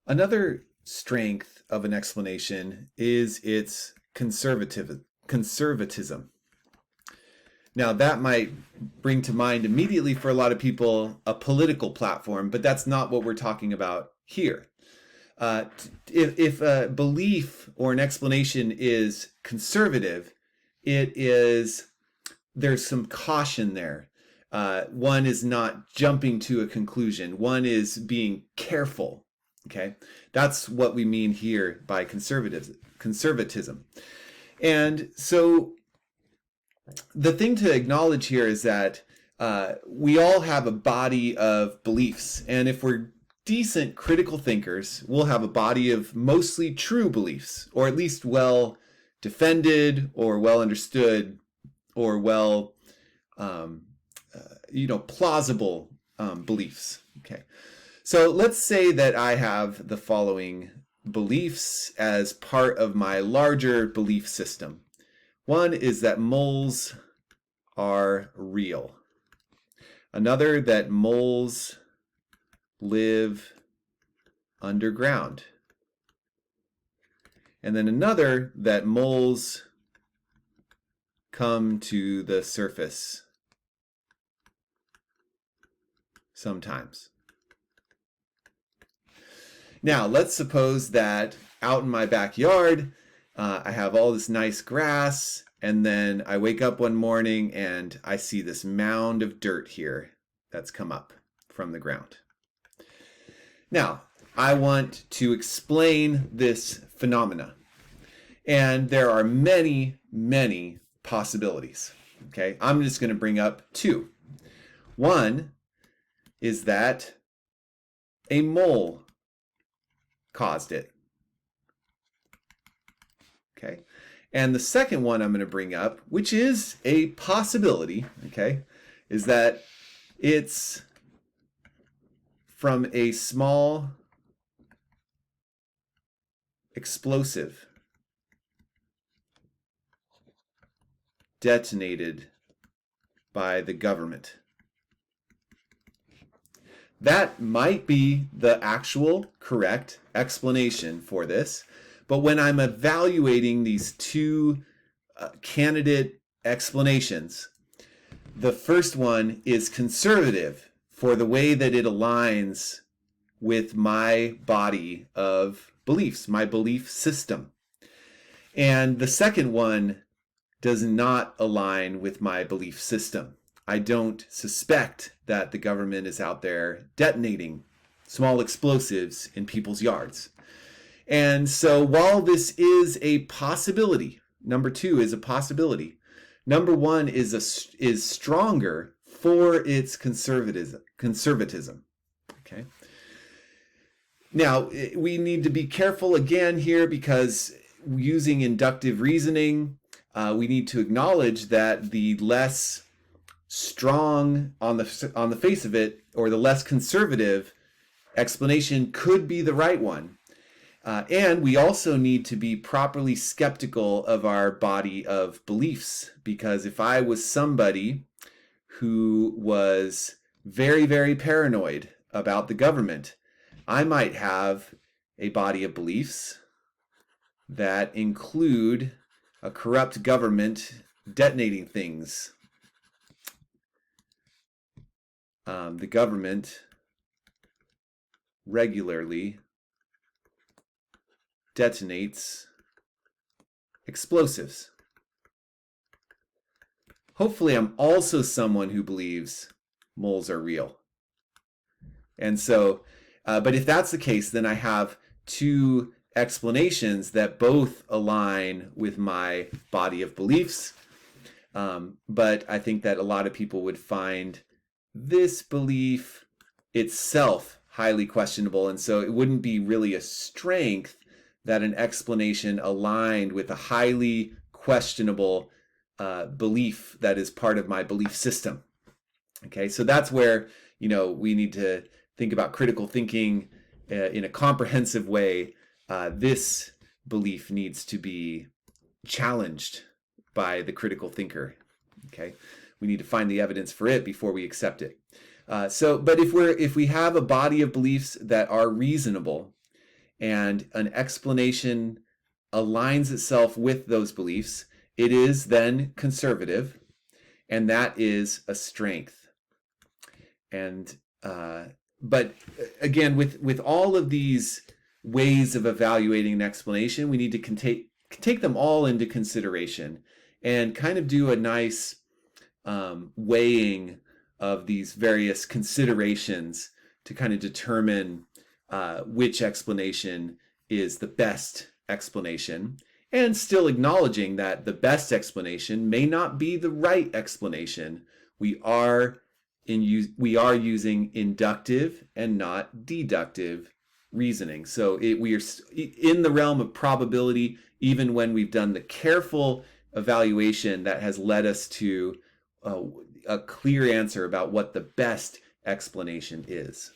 Another strength of an explanation is its conservatism. Now, that might bring to mind immediately for a lot of people a political platform, but that's not what we're talking about here. If a belief or an explanation is conservative, there's some caution there. One is not jumping to a conclusion. One is being careful. Okay, that's what we mean here by conservatism. And so the thing to acknowledge here is that we all have a body of beliefs. And if we're decent critical thinkers, we'll have a body of mostly true beliefs, or at least well defended or well understood or well, plausible beliefs. Okay. So let's say that I have the following beliefs as part of my larger belief system. One is that moles are real. Another, that moles live underground. And then another, that moles come to the surface sometimes. Now, let's suppose that out in my backyard, I have all this nice grass, and then I wake up one morning and I see this mound of dirt here that's come up from the ground. Now, I want to explain this phenomena, and there are many, many possibilities. Okay, I'm just going to bring up two. One is that a mole caused it. Okay. And the second one I'm going to bring up, which is a possibility, okay, is that it's from a small explosive detonated by the government. That might be the actual correct explanation for this. But when I'm evaluating these two candidate explanations, the first one is conservative for the way that it aligns with my body of beliefs, my belief system. And the second one does not align with my belief system. I don't suspect that the government is out there detonating small explosives in people's yards. And so while this is a possibility, number two is a possibility, number one is stronger for its conservatism. Okay. Now, we need to be careful again here, because using inductive reasoning, we need to acknowledge that the less strong on the face of it, or the less conservative explanation, could be the right one. And we also need to be properly skeptical of our body of beliefs, because if I was somebody who was very, very paranoid about the government, I might have a body of beliefs that include a corrupt government detonating things. The government regularly detonates explosives. Hopefully, I'm also someone who believes moles are real. And so, but if that's the case, then I have two explanations that both align with my body of beliefs. But I think that a lot of people would find this belief itself highly questionable. And so it wouldn't be really a strength that an explanation aligned with a highly questionable belief that is part of my belief system. Okay, so that's where, we need to think about critical thinking in a comprehensive way. This belief needs to be challenged by the critical thinker. Okay, we need to find the evidence for it before we accept it. But if we have a body of beliefs that are reasonable, and an explanation aligns itself with those beliefs, it is then conservative, and that is a strength. And but again, with all of these ways of evaluating an explanation, we need to take them all into consideration and kind of do a nice weighing of these various considerations to kind of determine which explanation is the best explanation, and still acknowledging that the best explanation may not be the right explanation. We are using inductive and not deductive reasoning. So we are in the realm of probability, even when we've done the careful evaluation that has led us to a clear answer about what the best explanation is.